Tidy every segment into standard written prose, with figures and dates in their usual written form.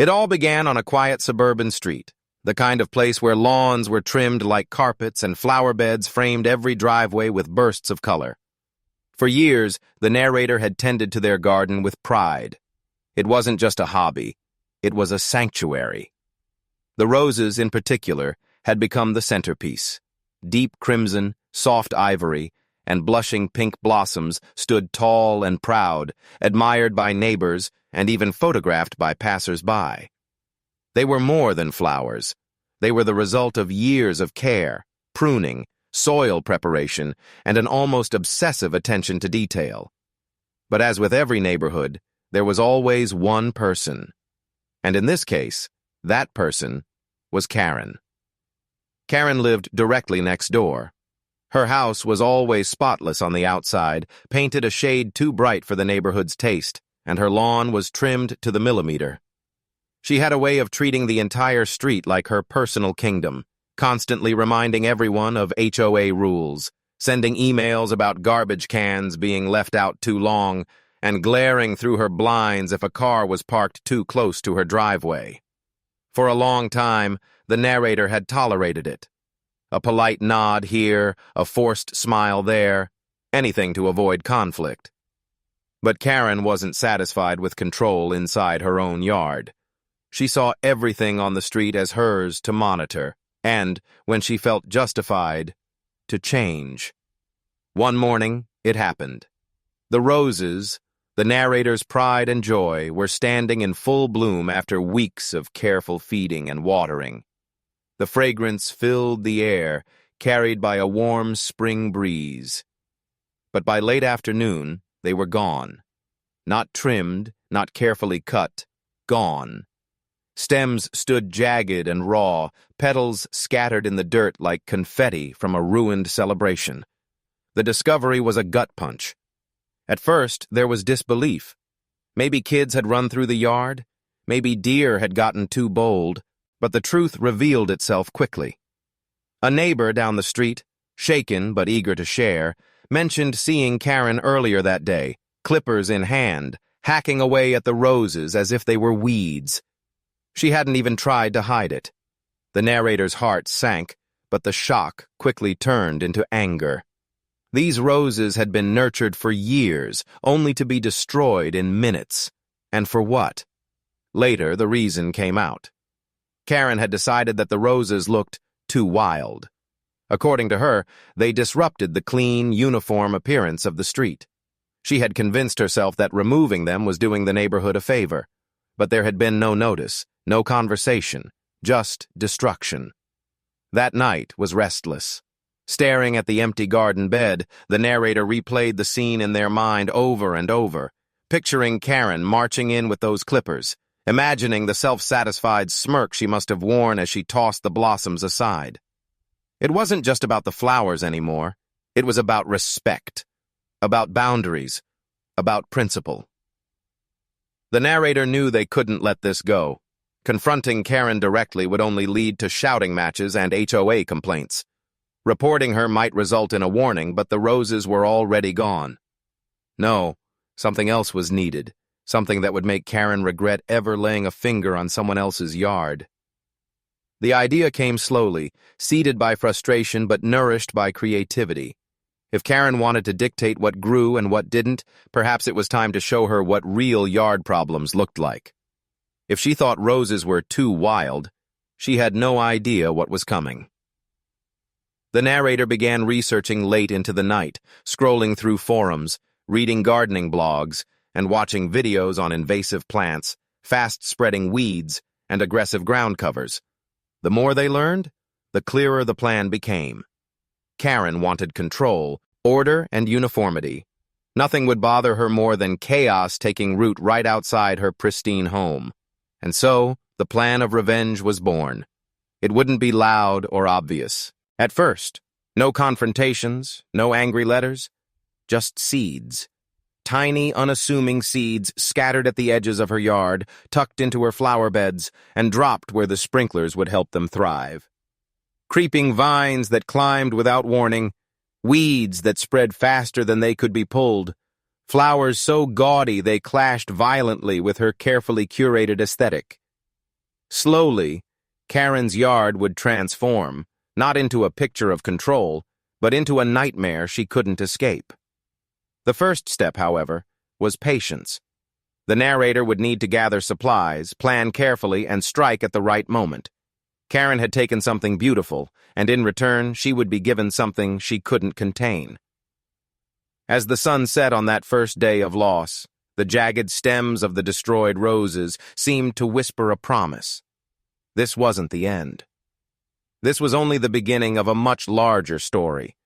It all began on a quiet suburban street, the kind of place where lawns were trimmed like carpets and flower beds framed every driveway with bursts of color. For years, the narrator had tended to their garden with pride. It wasn't just a hobby, it was a sanctuary. The roses, in particular, had become the centerpiece. Deep crimson, soft ivory, and blushing pink blossoms stood tall and proud, admired by neighbors and even photographed by passers-by. They were more than flowers. They were the result of years of care, pruning, soil preparation, and an almost obsessive attention to detail. But as with every neighborhood, there was always one person. And in this case, that person was Karen. Karen lived directly next door. Her house was always spotless on the outside, painted a shade too bright for the neighborhood's taste, and her lawn was trimmed to the millimeter. She had a way of treating the entire street like her personal kingdom, constantly reminding everyone of HOA rules, sending emails about garbage cans being left out too long, and glaring through her blinds if a car was parked too close to her driveway. For a long time, the narrator had tolerated it. A polite nod here, a forced smile there, anything to avoid conflict. But Karen wasn't satisfied with control inside her own yard. She saw everything on the street as hers to monitor, and, when she felt justified, to change. One morning, it happened. The roses, the narrator's pride and joy, were standing in full bloom after weeks of careful feeding and watering. The fragrance filled the air, carried by a warm spring breeze. But by late afternoon, they were gone. Not trimmed, not carefully cut, gone. Stems stood jagged and raw, petals scattered in the dirt like confetti from a ruined celebration. The discovery was a gut punch. At first, there was disbelief. Maybe kids had run through the yard, maybe deer had gotten too bold, but the truth revealed itself quickly. A neighbor down the street, shaken but eager to share, mentioned seeing Karen earlier that day, clippers in hand, hacking away at the roses as if they were weeds. She hadn't even tried to hide it. The narrator's heart sank, but the shock quickly turned into anger. These roses had been nurtured for years, only to be destroyed in minutes. And for what? Later, the reason came out. Karen had decided that the roses looked too wild. According to her, they disrupted the clean, uniform appearance of the street. She had convinced herself that removing them was doing the neighborhood a favor. But there had been no notice, no conversation, just destruction. That night was restless. Staring at the empty garden bed, the narrator replayed the scene in their mind over and over, picturing Karen marching in with those clippers, imagining the self-satisfied smirk she must have worn as she tossed the blossoms aside. It wasn't just about the flowers anymore. It was about respect, about boundaries, about principle. The narrator knew they couldn't let this go. Confronting Karen directly would only lead to shouting matches and HOA complaints. Reporting her might result in a warning, but the roses were already gone. No, something else was needed. Something that would make Karen regret ever laying a finger on someone else's yard. The idea came slowly, seeded by frustration but nourished by creativity. If Karen wanted to dictate what grew and what didn't, perhaps it was time to show her what real yard problems looked like. If she thought roses were too wild, she had no idea what was coming. The narrator began researching late into the night, scrolling through forums, reading gardening blogs, and watching videos on invasive plants, fast-spreading weeds, and aggressive ground covers. The more they learned, the clearer the plan became. Karen wanted control, order, and uniformity. Nothing would bother her more than chaos taking root right outside her pristine home. And so, the plan of revenge was born. It wouldn't be loud or obvious. At first, no confrontations, no angry letters, just seeds. Tiny, unassuming seeds scattered at the edges of her yard, tucked into her flower beds, and dropped where the sprinklers would help them thrive. Creeping vines that climbed without warning, weeds that spread faster than they could be pulled, flowers so gaudy they clashed violently with her carefully curated aesthetic. Slowly, Karen's yard would transform, not into a picture of control, but into a nightmare she couldn't escape. The first step, however, was patience. The narrator would need to gather supplies, plan carefully, and strike at the right moment. Karen had taken something beautiful, and in return, she would be given something she couldn't contain. As the sun set on that first day of loss, the jagged stems of the destroyed roses seemed to whisper a promise. This wasn't the end. This was only the beginning of a much larger story,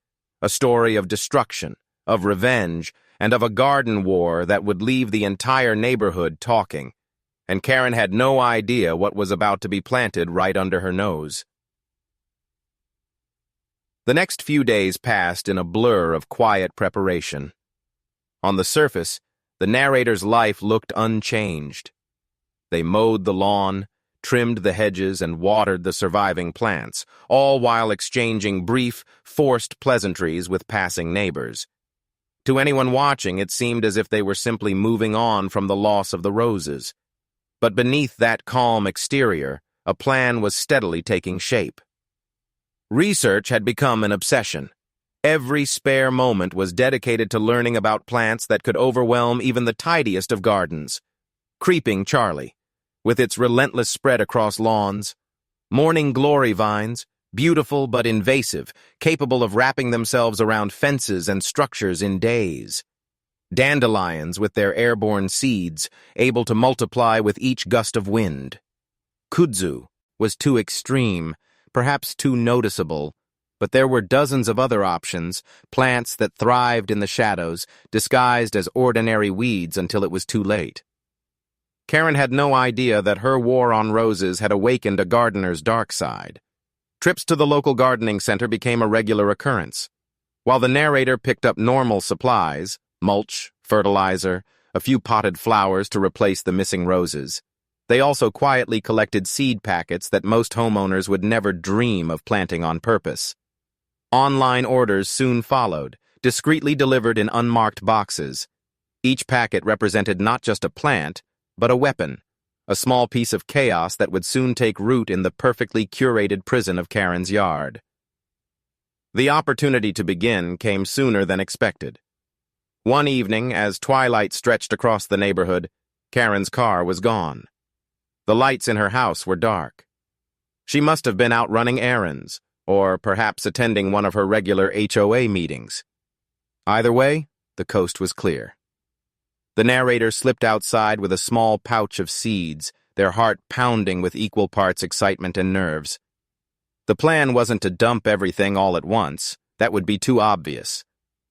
a story of destruction, of revenge, and of a garden war that would leave the entire neighborhood talking, and Karen had no idea what was about to be planted right under her nose. The next few days passed in a blur of quiet preparation. On the surface, the narrator's life looked unchanged. They mowed the lawn, trimmed the hedges, and watered the surviving plants, all while exchanging brief, forced pleasantries with passing neighbors. To anyone watching, it seemed as if they were simply moving on from the loss of the roses. But beneath that calm exterior, a plan was steadily taking shape. Research had become an obsession. Every spare moment was dedicated to learning about plants that could overwhelm even the tidiest of gardens. Creeping Charlie, with its relentless spread across lawns. Morning glory vines, beautiful but invasive, capable of wrapping themselves around fences and structures in days. Dandelions with their airborne seeds, able to multiply with each gust of wind. Kudzu was too extreme, perhaps too noticeable, but there were dozens of other options, plants that thrived in the shadows, disguised as ordinary weeds until it was too late. Karen had no idea that her war on roses had awakened a gardener's dark side. Trips to the local gardening center became a regular occurrence. While the narrator picked up normal supplies, mulch, fertilizer, a few potted flowers to replace the missing roses, they also quietly collected seed packets that most homeowners would never dream of planting on purpose. Online orders soon followed, discreetly delivered in unmarked boxes. Each packet represented not just a plant, but a weapon, a small piece of chaos that would soon take root in the perfectly curated prison of Karen's yard. The opportunity to begin came sooner than expected. One evening, as twilight stretched across the neighborhood, Karen's car was gone. The lights in her house were dark. She must have been out running errands, or perhaps attending one of her regular HOA meetings. Either way, the coast was clear. The narrator slipped outside with a small pouch of seeds, their heart pounding with equal parts excitement and nerves. The plan wasn't to dump everything all at once. That would be too obvious.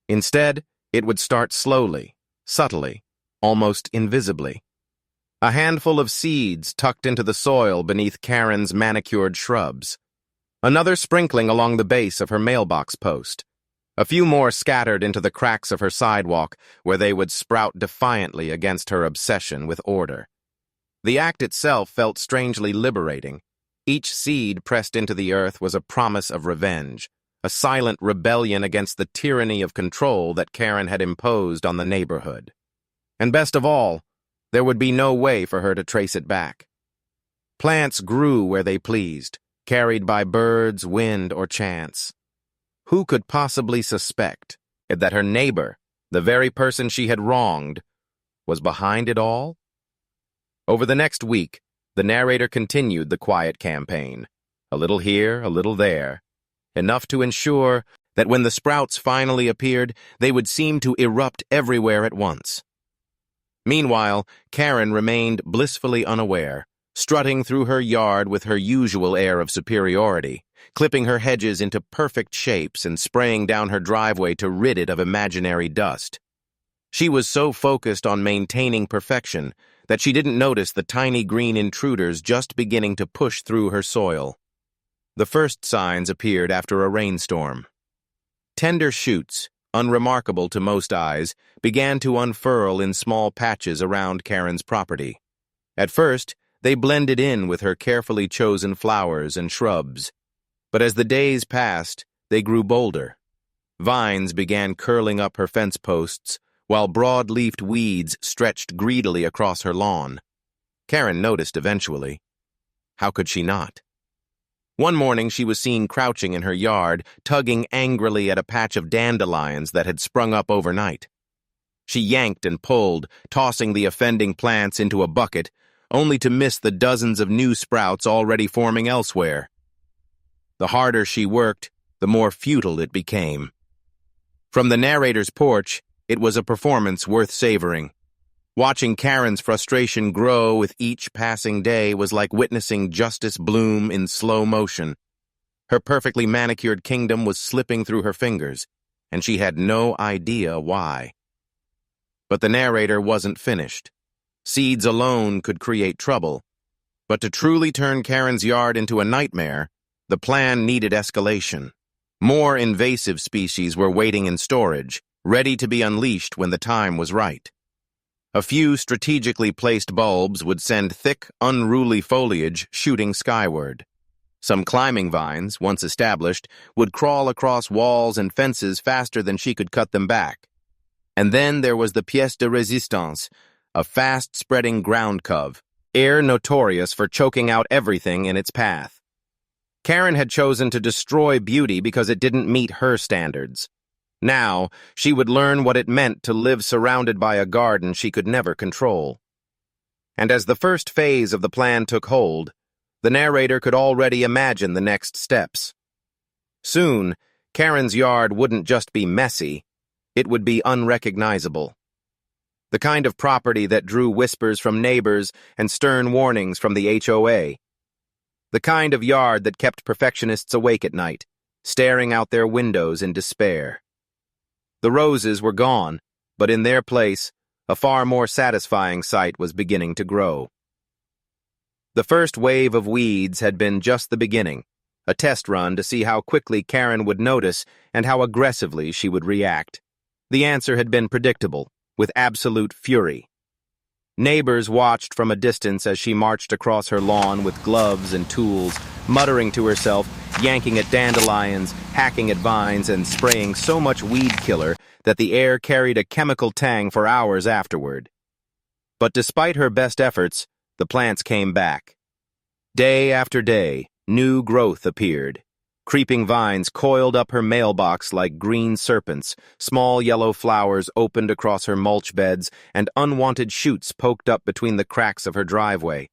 Instead, it would start slowly, subtly, almost invisibly. A handful of seeds tucked into the soil beneath Karen's manicured shrubs. Another sprinkling along the base of her mailbox post. A few more scattered into the cracks of her sidewalk, where they would sprout defiantly against her obsession with order. The act itself felt strangely liberating. Each seed pressed into the earth was a promise of revenge, a silent rebellion against the tyranny of control that Karen had imposed on the neighborhood. And best of all, there would be no way for her to trace it back. Plants grew where they pleased, carried by birds, wind, or chance. Who could possibly suspect that her neighbor, the very person she had wronged, was behind it all? Over the next week, the narrator continued the quiet campaign, a little here, a little there, enough to ensure that when the sprouts finally appeared, they would seem to erupt everywhere at once. Meanwhile, Karen remained blissfully unaware, strutting through her yard with her usual air of superiority, clipping her hedges into perfect shapes and spraying down her driveway to rid it of imaginary dust. She was so focused on maintaining perfection that she didn't notice the tiny green intruders just beginning to push through her soil. The first signs appeared after a rainstorm. Tender shoots, unremarkable to most eyes, began to unfurl in small patches around Karen's property. At first, they blended in with her carefully chosen flowers and shrubs. But as the days passed, they grew bolder. Vines began curling up her fence posts, while broad-leafed weeds stretched greedily across her lawn. Karen noticed eventually. How could she not? One morning she was seen crouching in her yard, tugging angrily at a patch of dandelions that had sprung up overnight. She yanked and pulled, tossing the offending plants into a bucket, only to miss the dozens of new sprouts already forming elsewhere. The harder she worked, the more futile it became. From the narrator's porch, it was a performance worth savoring. Watching Karen's frustration grow with each passing day was like witnessing justice bloom in slow motion. Her perfectly manicured kingdom was slipping through her fingers, and she had no idea why. But the narrator wasn't finished. Seeds alone could create trouble. But to truly turn Karen's yard into a nightmare, the plan needed escalation. More invasive species were waiting in storage, ready to be unleashed when the time was right. A few strategically placed bulbs would send thick, unruly foliage shooting skyward. Some climbing vines, once established, would crawl across walls and fences faster than she could cut them back. And then there was the pièce de résistance, a fast-spreading ground cove, ere notorious for choking out everything in its path. Karen had chosen to destroy beauty because it didn't meet her standards. Now, she would learn what it meant to live surrounded by a garden she could never control. And as the first phase of the plan took hold, the narrator could already imagine the next steps. Soon, Karen's yard wouldn't just be messy, it would be unrecognizable. The kind of property that drew whispers from neighbors and stern warnings from the HOA. The kind of yard that kept perfectionists awake at night, staring out their windows in despair. The roses were gone, but in their place, a far more satisfying sight was beginning to grow. The first wave of weeds had been just the beginning, a test run to see how quickly Karen would notice and how aggressively she would react. The answer had been predictable, with absolute fury. Neighbors watched from a distance as she marched across her lawn with gloves and tools, muttering to herself, yanking at dandelions, hacking at vines, and spraying so much weed killer that the air carried a chemical tang for hours afterward. But despite her best efforts, the plants came back. Day after day, new growth appeared. Creeping vines coiled up her mailbox like green serpents, small yellow flowers opened across her mulch beds, and unwanted shoots poked up between the cracks of her driveway.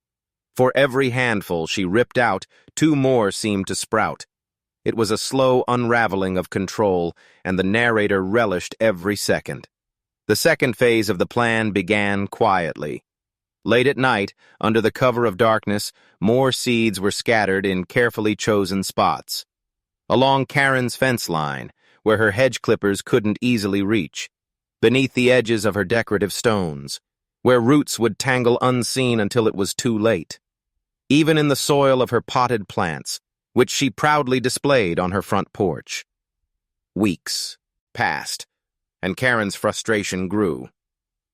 For every handful she ripped out, 2 more seemed to sprout. It was a slow unraveling of control, and the narrator relished every second. The second phase of the plan began quietly. Late at night, under the cover of darkness, more seeds were scattered in carefully chosen spots. Along Karen's fence line, where her hedge clippers couldn't easily reach, beneath the edges of her decorative stones, where roots would tangle unseen until it was too late. Even in the soil of her potted plants, which she proudly displayed on her front porch. Weeks passed, and Karen's frustration grew.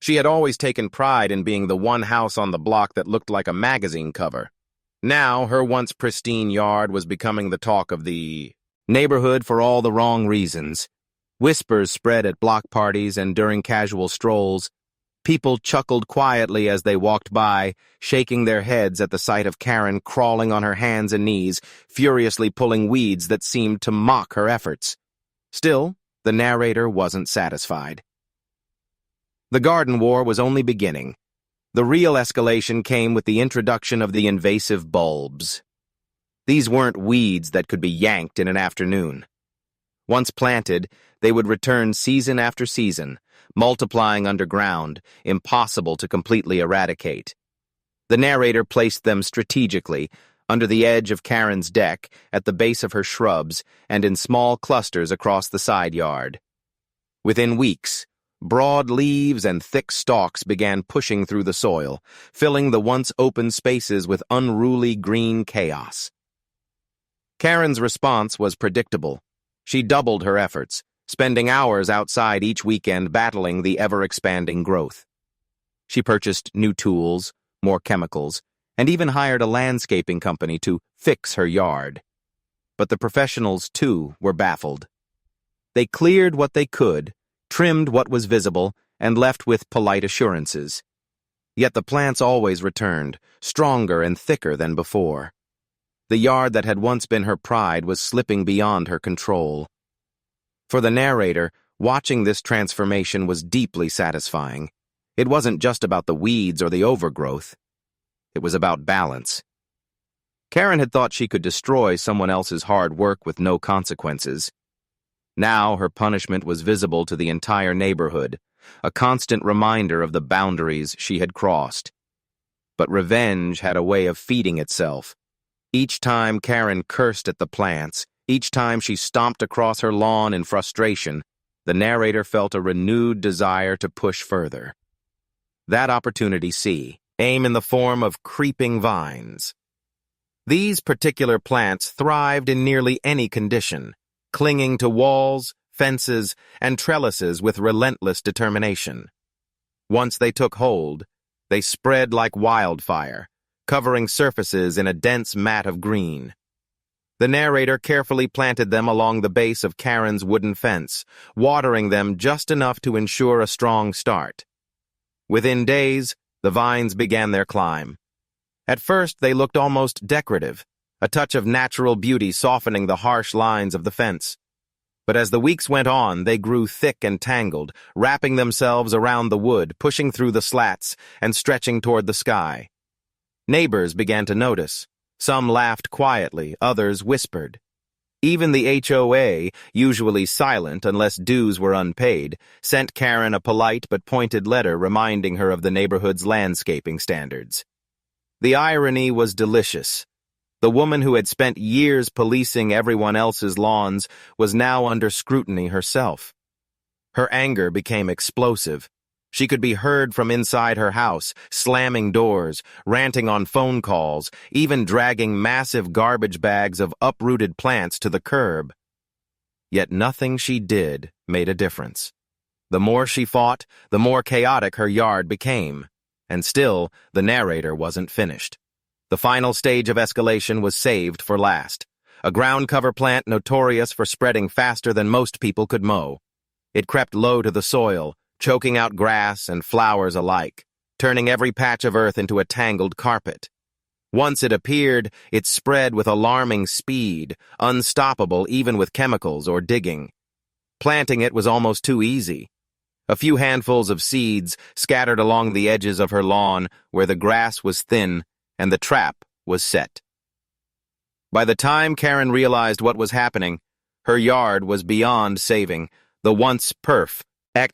She had always taken pride in being the one house on the block that looked like a magazine cover. Now, her once pristine yard was becoming the talk of the neighborhood for all the wrong reasons. Whispers spread at block parties and during casual strolls. People chuckled quietly as they walked by, shaking their heads at the sight of Karen crawling on her hands and knees, furiously pulling weeds that seemed to mock her efforts. Still, the narrator wasn't satisfied. The garden war was only beginning. The real escalation came with the introduction of the invasive bulbs. These weren't weeds that could be yanked in an afternoon. Once planted, they would return season after season, multiplying underground, impossible to completely eradicate. The narrator placed them strategically, under the edge of Karen's deck, at the base of her shrubs, and in small clusters across the side yard. Within weeks, broad leaves and thick stalks began pushing through the soil, filling the once open spaces with unruly green chaos. Karen's response was predictable. She doubled her efforts, spending hours outside each weekend battling the ever-expanding growth. She purchased new tools, more chemicals, and even hired a landscaping company to fix her yard. But the professionals, too, were baffled. They cleared what they could, trimmed what was visible, and left with polite assurances. Yet the plants always returned, stronger and thicker than before. The yard that had once been her pride was slipping beyond her control. For the narrator, watching this transformation was deeply satisfying. It wasn't just about the weeds or the overgrowth. It was about balance. Karen had thought she could destroy someone else's hard work with no consequences. Now her punishment was visible to the entire neighborhood, a constant reminder of the boundaries she had crossed. But revenge had a way of feeding itself. Each time Karen cursed at the plants, each time she stomped across her lawn in frustration, the narrator felt a renewed desire to push further. That opportunity came in the form of creeping vines. These particular plants thrived in nearly any condition, clinging to walls, fences, and trellises with relentless determination. Once they took hold, they spread like wildfire, covering surfaces in a dense mat of green. The narrator carefully planted them along the base of Karen's wooden fence, watering them just enough to ensure a strong start. Within days, the vines began their climb. At first, they looked almost decorative, a touch of natural beauty softening the harsh lines of the fence. But as the weeks went on, they grew thick and tangled, wrapping themselves around the wood, pushing through the slats, and stretching toward the sky. Neighbors began to notice. Some laughed quietly, others whispered. Even the HOA, usually silent unless dues were unpaid, sent Karen a polite but pointed letter reminding her of the neighborhood's landscaping standards. The irony was delicious. The woman who had spent years policing everyone else's lawns was now under scrutiny herself. Her anger became explosive. She could be heard from inside her house, slamming doors, ranting on phone calls, even dragging massive garbage bags of uprooted plants to the curb. Yet nothing she did made a difference. The more she fought, the more chaotic her yard became. And still, the narrator wasn't finished. The final stage of escalation was saved for last. A ground cover plant notorious for spreading faster than most people could mow. It crept low to the soil, choking out grass and flowers alike, turning every patch of earth into a tangled carpet. Once it appeared, it spread with alarming speed, unstoppable even with chemicals or digging. Planting it was almost too easy. A few handfuls of seeds scattered along the edges of her lawn where the grass was thin and the trap was set. By the time Karen realized what was happening, her yard was beyond saving. The once perfect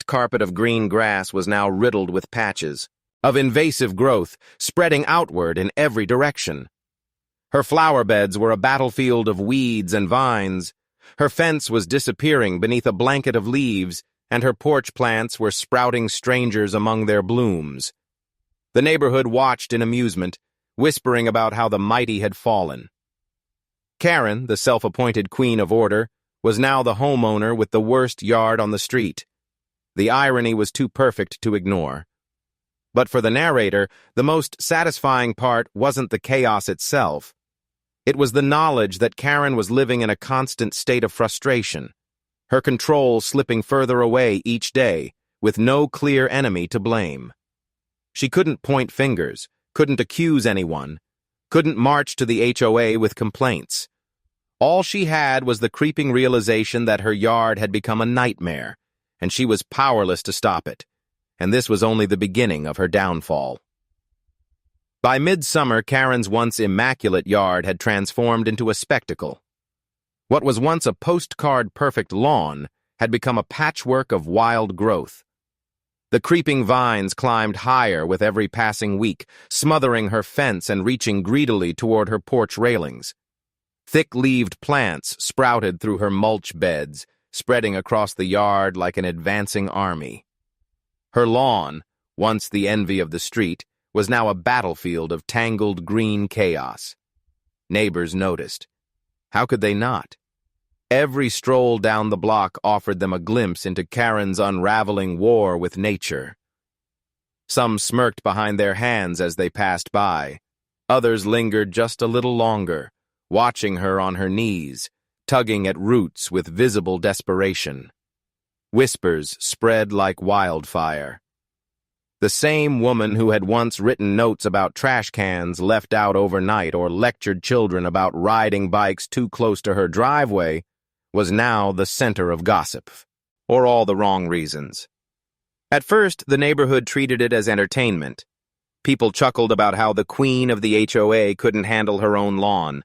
carpet of green grass was now riddled with patches of invasive growth spreading outward in every direction. Her flower beds were a battlefield of weeds and vines. Her fence was disappearing beneath a blanket of leaves, and her porch plants were sprouting strangers among their blooms. The neighborhood watched in amusement, whispering about how the mighty had fallen. Karen, the self-appointed queen of order, was now the homeowner with the worst yard on the street. The irony was too perfect to ignore. But for the narrator, the most satisfying part wasn't the chaos itself. It was the knowledge that Karen was living in a constant state of frustration, her control slipping further away each day, with no clear enemy to blame. She couldn't point fingers, couldn't accuse anyone, couldn't march to the HOA with complaints. All she had was the creeping realization that her yard had become a nightmare, and she was powerless to stop it. And this was only the beginning of her downfall. By midsummer, Karen's once immaculate yard had transformed into a spectacle. What was once a postcard-perfect lawn had become a patchwork of wild growth. The creeping vines climbed higher with every passing week, smothering her fence and reaching greedily toward her porch railings. Thick-leaved plants sprouted through her mulch beds, spreading across the yard like an advancing army. Her lawn, once the envy of the street, was now a battlefield of tangled green chaos. Neighbors noticed. How could they not? Every stroll down the block offered them a glimpse into Karen's unraveling war with nature. Some smirked behind their hands as they passed by. Others lingered just a little longer, watching her on her knees, tugging at roots with visible desperation. Whispers spread like wildfire. The same woman who had once written notes about trash cans left out overnight or lectured children about riding bikes too close to her driveway was now the center of gossip, or all the wrong reasons. At first, the neighborhood treated it as entertainment. People chuckled about how the queen of the HOA couldn't handle her own lawn.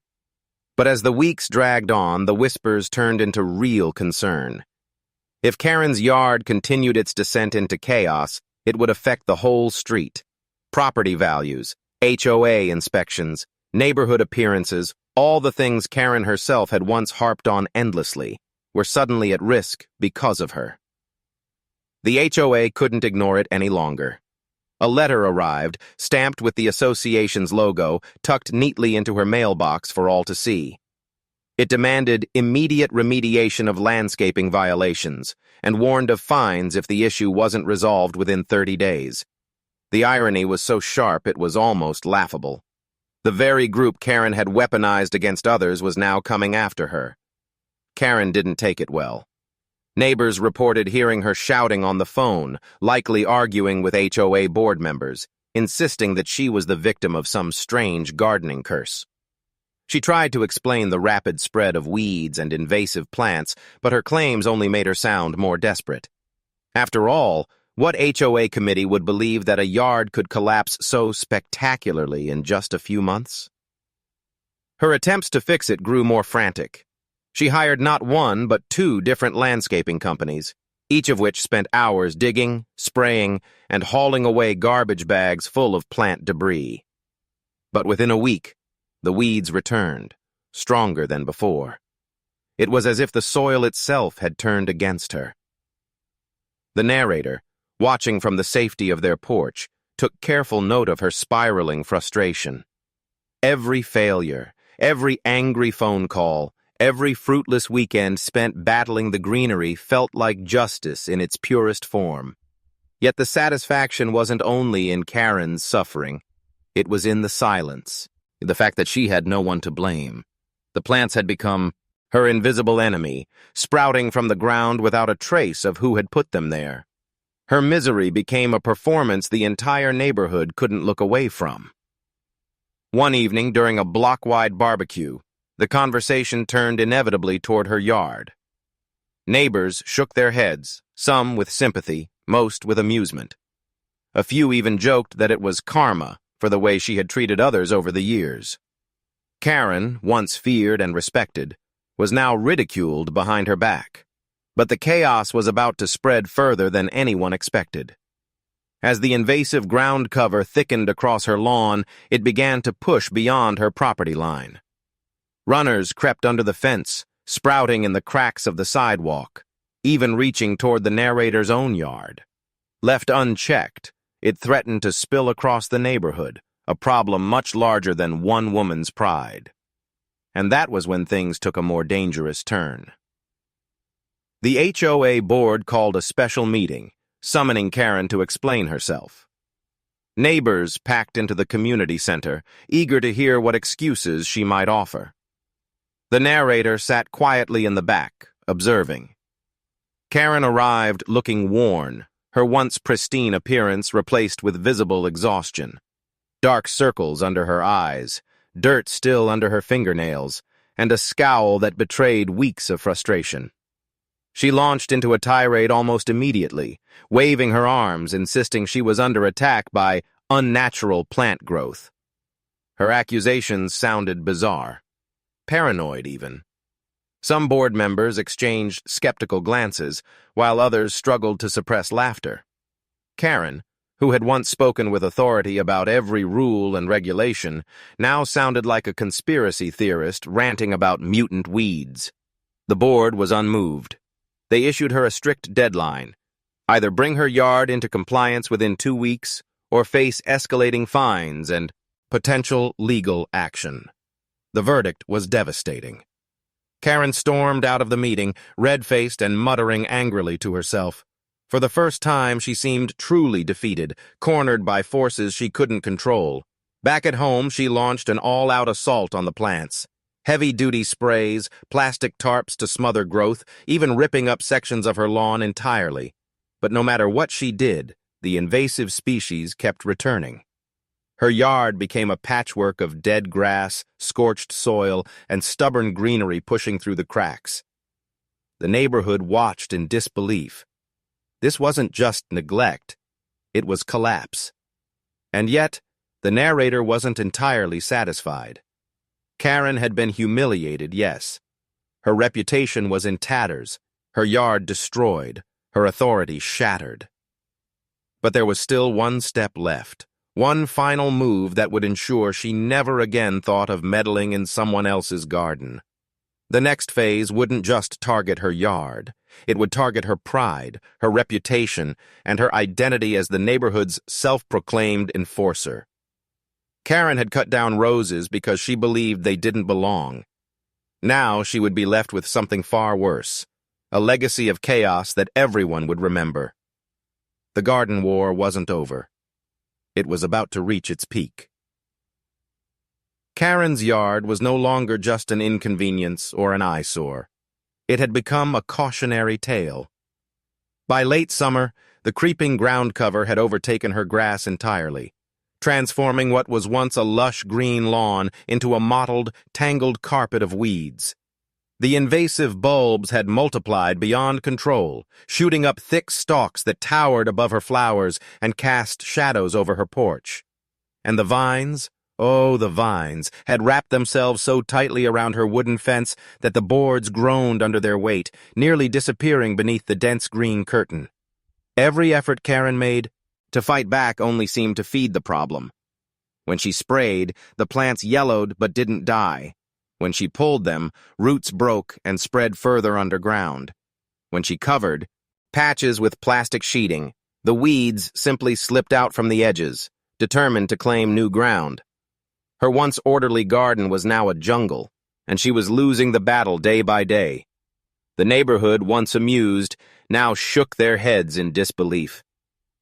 But as the weeks dragged on, the whispers turned into real concern. If Karen's yard continued its descent into chaos, it would affect the whole street. Property values, HOA inspections, neighborhood appearances, all the things Karen herself had once harped on endlessly, were suddenly at risk because of her. The HOA couldn't ignore it any longer. A letter arrived, stamped with the association's logo, tucked neatly into her mailbox for all to see. It demanded immediate remediation of landscaping violations and warned of fines if the issue wasn't resolved within 30 days. The irony was so sharp it was almost laughable. The very group Karen had weaponized against others was now coming after her. Karen didn't take it well. Neighbors reported hearing her shouting on the phone, likely arguing with HOA board members, insisting that she was the victim of some strange gardening curse. She tried to explain the rapid spread of weeds and invasive plants, but her claims only made her sound more desperate. After all, what HOA committee would believe that a yard could collapse so spectacularly in just a few months? Her attempts to fix it grew more frantic. She hired not one but 2 different landscaping companies, each of which spent hours digging, spraying, and hauling away garbage bags full of plant debris. But within a week, the weeds returned, stronger than before. It was as if the soil itself had turned against her. The narrator, watching from the safety of their porch, took careful note of her spiraling frustration. Every failure, every angry phone call, every fruitless weekend spent battling the greenery felt like justice in its purest form. Yet the satisfaction wasn't only in Karen's suffering. It was in the silence. The fact that she had no one to blame. The plants had become her invisible enemy, sprouting from the ground without a trace of who had put them there. Her misery became a performance the entire neighborhood couldn't look away from. One evening, during a block-wide barbecue, the conversation turned inevitably toward her yard. Neighbors shook their heads, some with sympathy, most with amusement. A few even joked that it was karma for the way she had treated others over the years. Karen, once feared and respected, was now ridiculed behind her back. But the chaos was about to spread further than anyone expected. As the invasive ground cover thickened across her lawn, it began to push beyond her property line. Runners crept under the fence, sprouting in the cracks of the sidewalk, even reaching toward the narrator's own yard. Left unchecked, it threatened to spill across the neighborhood, a problem much larger than one woman's pride. And that was when things took a more dangerous turn. The HOA board called a special meeting, summoning Karen to explain herself. Neighbors packed into the community center, eager to hear what excuses she might offer. The narrator sat quietly in the back, observing. Karen arrived looking worn, her once pristine appearance replaced with visible exhaustion. Dark circles under her eyes, dirt still under her fingernails, and a scowl that betrayed weeks of frustration. She launched into a tirade almost immediately, waving her arms, insisting she was under attack by unnatural plant growth. Her accusations sounded bizarre, paranoid even. Some board members exchanged skeptical glances, while others struggled to suppress laughter. Karen, who had once spoken with authority about every rule and regulation, now sounded like a conspiracy theorist ranting about mutant weeds. The board was unmoved. They issued her a strict deadline: either bring her yard into compliance within 2 weeks, or face escalating fines and potential legal action. The verdict was devastating. Karen stormed out of the meeting, red-faced and muttering angrily to herself. For the first time, she seemed truly defeated, cornered by forces she couldn't control. Back at home, she launched an all-out assault on the plants. Heavy-duty sprays, plastic tarps to smother growth, even ripping up sections of her lawn entirely. But no matter what she did, the invasive species kept returning. Her yard became a patchwork of dead grass, scorched soil, and stubborn greenery pushing through the cracks. The neighborhood watched in disbelief. This wasn't just neglect, it was collapse. And yet, the narrator wasn't entirely satisfied. Karen had been humiliated, yes. Her reputation was in tatters, her yard destroyed, her authority shattered. But there was still one step left. One final move that would ensure she never again thought of meddling in someone else's garden. The next phase wouldn't just target her yard. It would target her pride, her reputation, and her identity as the neighborhood's self-proclaimed enforcer. Karen had cut down roses because she believed they didn't belong. Now she would be left with something far worse, a legacy of chaos that everyone would remember. The garden war wasn't over. It was about to reach its peak. Karen's yard was no longer just an inconvenience or an eyesore. It had become a cautionary tale. By late summer, the creeping ground cover had overtaken her grass entirely, transforming what was once a lush green lawn into a mottled, tangled carpet of weeds. The invasive bulbs had multiplied beyond control, shooting up thick stalks that towered above her flowers and cast shadows over her porch. And the vines, oh, the vines, had wrapped themselves so tightly around her wooden fence that the boards groaned under their weight, nearly disappearing beneath the dense green curtain. Every effort Karen made to fight back only seemed to feed the problem. When she sprayed, the plants yellowed but didn't die. When she pulled them, roots broke and spread further underground. When she covered, patches with plastic sheeting, the weeds simply slipped out from the edges, determined to claim new ground. Her once orderly garden was now a jungle, and she was losing the battle day by day. The neighborhood, once amused, now shook their heads in disbelief.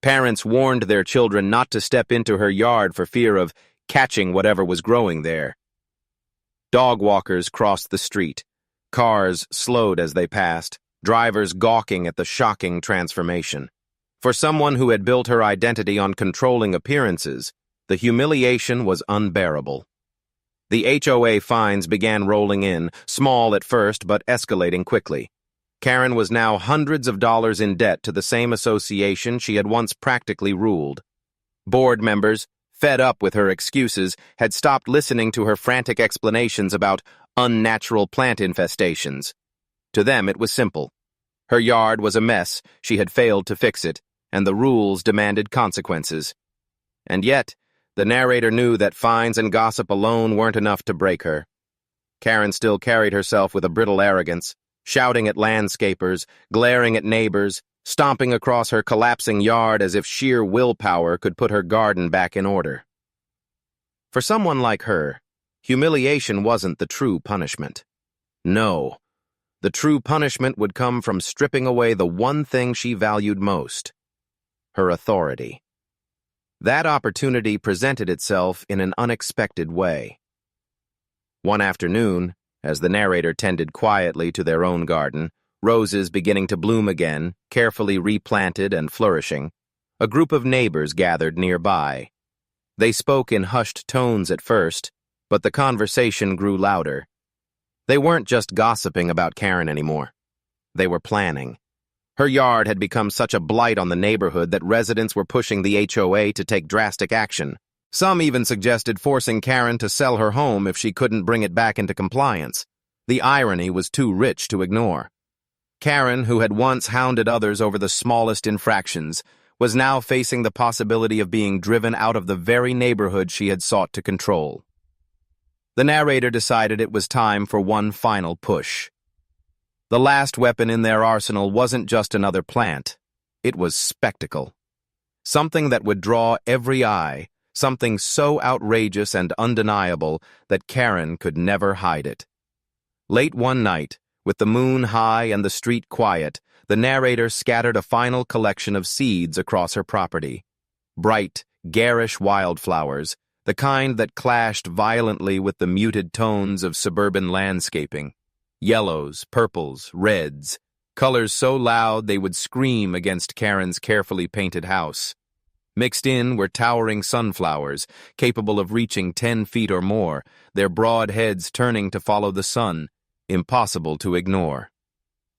Parents warned their children not to step into her yard for fear of catching whatever was growing there. Dog walkers crossed the street. Cars slowed as they passed, drivers gawking at the shocking transformation. For someone who had built her identity on controlling appearances, the humiliation was unbearable. The HOA fines began rolling in, small at first but escalating quickly. Karen was now hundreds of dollars in debt to the same association she had once practically ruled. Board members, fed up with her excuses, had stopped listening to her frantic explanations about unnatural plant infestations. To them it was simple. Her yard was a mess, she had failed to fix it, and the rules demanded consequences. And yet, the narrator knew that fines and gossip alone weren't enough to break her. Karen still carried herself with a brittle arrogance, shouting at landscapers, glaring at neighbors, stomping across her collapsing yard as if sheer willpower could put her garden back in order. For someone like her, humiliation wasn't the true punishment. No, the true punishment would come from stripping away the one thing she valued most, her authority. That opportunity presented itself in an unexpected way. One afternoon, as the narrator tended quietly to their own garden, roses beginning to bloom again, carefully replanted and flourishing, a group of neighbors gathered nearby. They spoke in hushed tones at first, but the conversation grew louder. They weren't just gossiping about Karen anymore. They were planning. Her yard had become such a blight on the neighborhood that residents were pushing the HOA to take drastic action. Some even suggested forcing Karen to sell her home if she couldn't bring it back into compliance. The irony was too rich to ignore. Karen, who had once hounded others over the smallest infractions, was now facing the possibility of being driven out of the very neighborhood she had sought to control. The narrator decided it was time for one final push. The last weapon in their arsenal wasn't just another plant. It was spectacle. Something that would draw every eye, something so outrageous and undeniable that Karen could never hide it. Late one night, with the moon high and the street quiet, the narrator scattered a final collection of seeds across her property. Bright, garish wildflowers, the kind that clashed violently with the muted tones of suburban landscaping. Yellows, purples, reds, colors so loud they would scream against Karen's carefully painted house. Mixed in were towering sunflowers, capable of reaching 10 feet or more, their broad heads turning to follow the sun, impossible to ignore.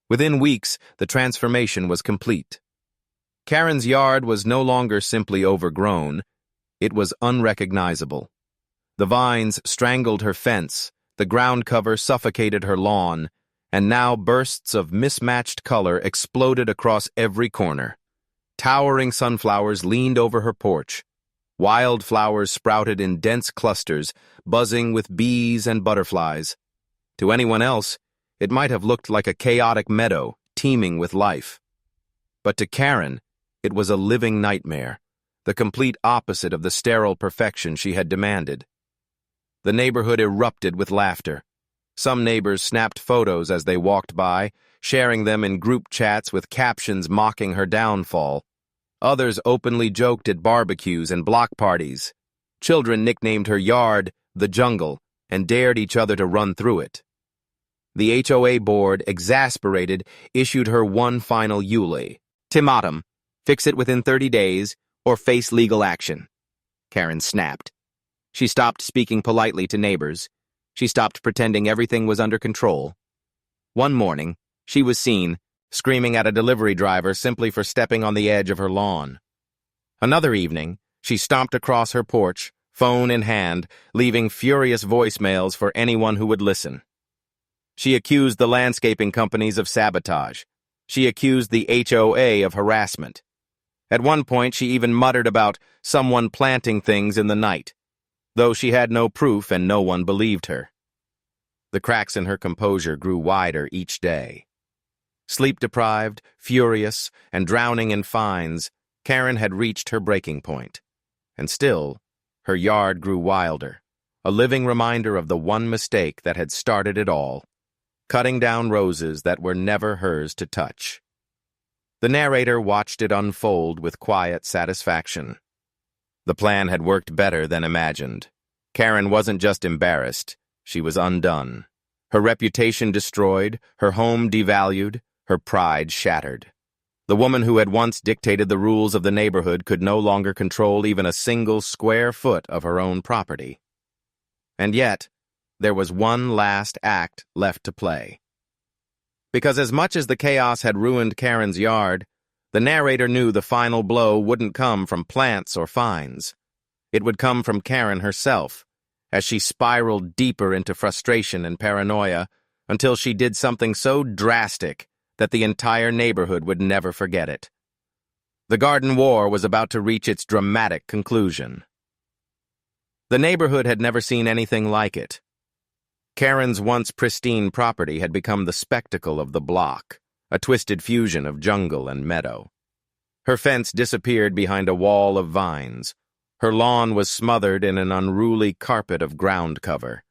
Within weeks, the transformation was complete. Karen's yard was no longer simply overgrown, it was unrecognizable. The vines strangled her fence, the ground cover suffocated her lawn, and now bursts of mismatched color exploded across every corner. Towering sunflowers leaned over her porch. Wildflowers sprouted in dense clusters, buzzing with bees and butterflies. To anyone else, it might have looked like a chaotic meadow, teeming with life. But to Karen, it was a living nightmare, the complete opposite of the sterile perfection she had demanded. The neighborhood erupted with laughter. Some neighbors snapped photos as they walked by, sharing them in group chats with captions mocking her downfall. Others openly joked at barbecues and block parties. Children nicknamed her yard the jungle and dared each other to run through it. The HOA board, exasperated, issued her one final ultimatum: fix it within 30 days or face legal action. Karen snapped. She stopped speaking politely to neighbors. She stopped pretending everything was under control. One morning, she was seen, screaming at a delivery driver simply for stepping on the edge of her lawn. Another evening, she stomped across her porch, phone in hand, leaving furious voicemails for anyone who would listen. She accused the landscaping companies of sabotage. She accused the HOA of harassment. At one point, she even muttered about someone planting things in the night, though she had no proof and no one believed her. The cracks in her composure grew wider each day. Sleep-deprived, furious, and drowning in fines, Karen had reached her breaking point. And still, her yard grew wilder, a living reminder of the one mistake that had started it all: cutting down roses that were never hers to touch. The narrator watched it unfold with quiet satisfaction. The plan had worked better than imagined. Karen wasn't just embarrassed, she was undone. Her reputation destroyed, her home devalued, her pride shattered. The woman who had once dictated the rules of the neighborhood could no longer control even a single square foot of her own property. And yet, there was one last act left to play. Because as much as the chaos had ruined Karen's yard, the narrator knew the final blow wouldn't come from plants or fines. It would come from Karen herself, as she spiraled deeper into frustration and paranoia until she did something so drastic that the entire neighborhood would never forget it. The garden war was about to reach its dramatic conclusion. The neighborhood had never seen anything like it. Karen's once pristine property had become the spectacle of the block, a twisted fusion of jungle and meadow. Her fence disappeared behind a wall of vines. Her lawn was smothered in an unruly carpet of ground cover.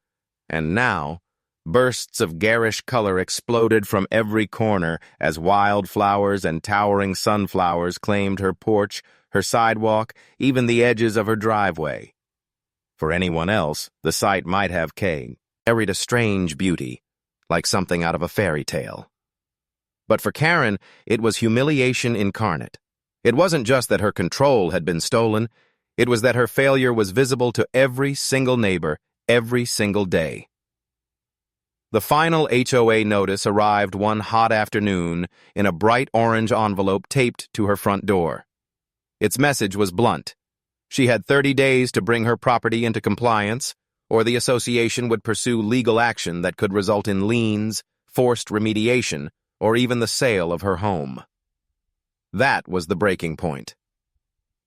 And now, bursts of garish color exploded from every corner as wildflowers and towering sunflowers claimed her porch, her sidewalk, even the edges of her driveway. For anyone else, the sight might have carried a strange beauty, like something out of a fairy tale. But for Karen, it was humiliation incarnate. It wasn't just that her control had been stolen, it was that her failure was visible to every single neighbor, every single day. The final HOA notice arrived one hot afternoon in a bright orange envelope taped to her front door. Its message was blunt. She had 30 days to bring her property into compliance, or the association would pursue legal action that could result in liens, forced remediation, or even the sale of her home. That was the breaking point.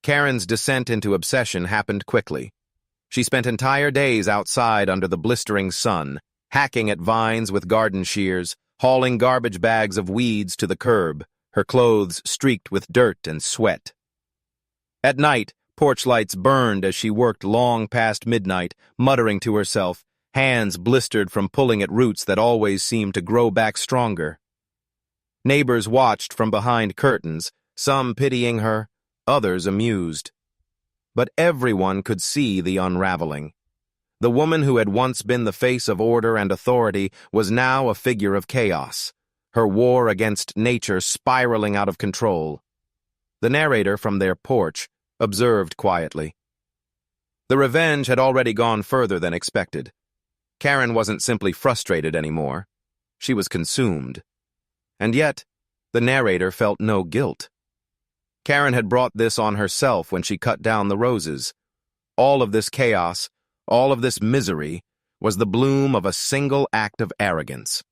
Karen's descent into obsession happened quickly. She spent entire days outside under the blistering sun, hacking at vines with garden shears, hauling garbage bags of weeds to the curb, her clothes streaked with dirt and sweat. At night, porch lights burned as she worked long past midnight, muttering to herself, hands blistered from pulling at roots that always seemed to grow back stronger. Neighbors watched from behind curtains, some pitying her, others amused. But everyone could see the unraveling. The woman who had once been the face of order and authority was now a figure of chaos, her war against nature spiraling out of control. The narrator from their porch, observed quietly. The revenge had already gone further than expected. Karen wasn't simply frustrated anymore. She was consumed. And yet, the narrator felt no guilt. Karen had brought this on herself when she cut down the roses. All of this chaos, all of this misery, was the bloom of a single act of arrogance.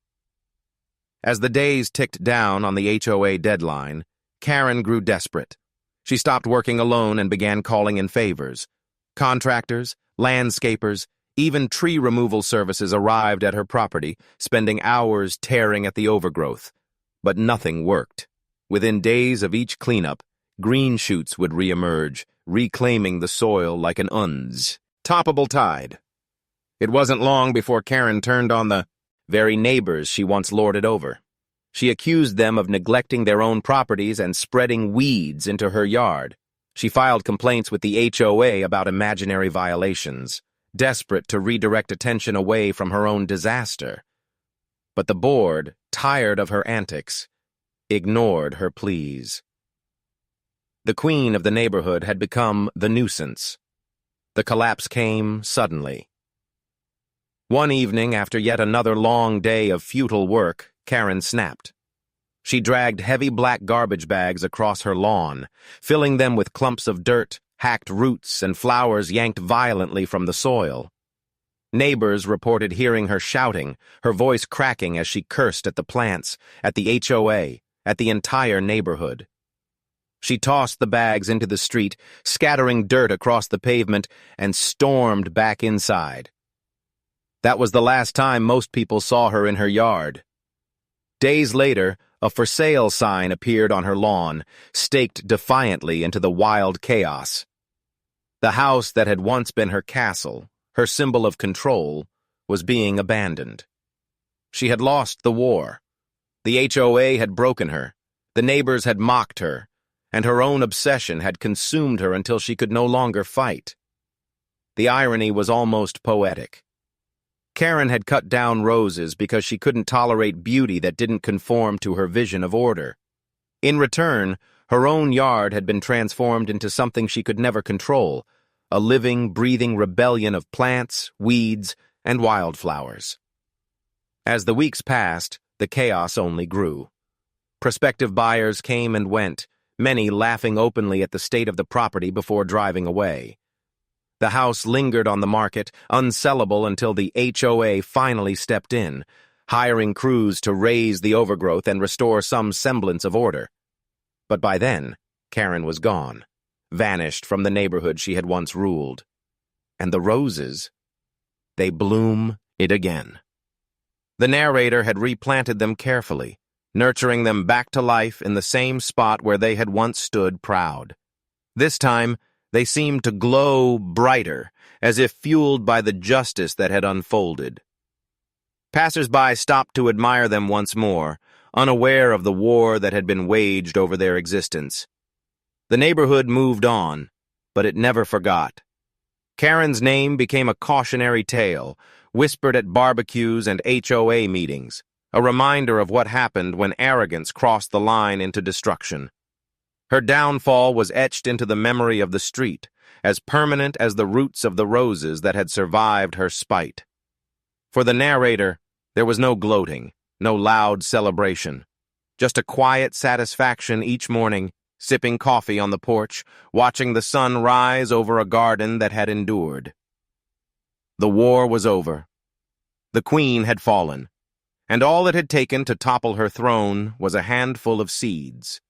As the days ticked down on the HOA deadline, Karen grew desperate. She stopped working alone and began calling in favors. Contractors, landscapers, even tree removal services arrived at her property, spending hours tearing at the overgrowth. But nothing worked. Within days of each cleanup, green shoots would reemerge, reclaiming the soil like an toppable tide. It wasn't long before Karen turned on the very neighbors she once lorded over. She accused them of neglecting their own properties and spreading weeds into her yard. She filed complaints with the HOA about imaginary violations, desperate to redirect attention away from her own disaster. But the board, tired of her antics, ignored her pleas. The queen of the neighborhood had become the nuisance. The collapse came suddenly. One evening, after yet another long day of futile work, Karen snapped. She dragged heavy black garbage bags across her lawn, filling them with clumps of dirt, hacked roots, and flowers yanked violently from the soil. Neighbors reported hearing her shouting, her voice cracking as she cursed at the plants, at the HOA, at the entire neighborhood. She tossed the bags into the street, scattering dirt across the pavement, and stormed back inside. That was the last time most people saw her in her yard. Days later, a for sale sign appeared on her lawn, staked defiantly into the wild chaos. The house that had once been her castle, her symbol of control, was being abandoned. She had lost the war. The HOA had broken her, the neighbors had mocked her, and her own obsession had consumed her until she could no longer fight. The irony was almost poetic. Karen had cut down roses because she couldn't tolerate beauty that didn't conform to her vision of order. In return, her own yard had been transformed into something she could never control, a living, breathing rebellion of plants, weeds, and wildflowers. As the weeks passed, the chaos only grew. Prospective buyers came and went, many laughing openly at the state of the property before driving away. The house lingered on the market, unsellable until the HOA finally stepped in, hiring crews to raise the overgrowth and restore some semblance of order. But by then, Karen was gone, vanished from the neighborhood she had once ruled. And the roses, they bloom it again. The narrator had replanted them carefully, nurturing them back to life in the same spot where they had once stood proud. This time, they seemed to glow brighter, as if fueled by the justice that had unfolded. Passers-by stopped to admire them once more, unaware of the war that had been waged over their existence. The neighborhood moved on, but it never forgot. Karen's name became a cautionary tale, whispered at barbecues and HOA meetings, a reminder of what happened when arrogance crossed the line into destruction. Her downfall was etched into the memory of the street, as permanent as the roots of the roses that had survived her spite. For the narrator, there was no gloating, no loud celebration, just a quiet satisfaction each morning, sipping coffee on the porch, watching the sun rise over a garden that had endured. The war was over. The queen had fallen, and all it had taken to topple her throne was a handful of seeds.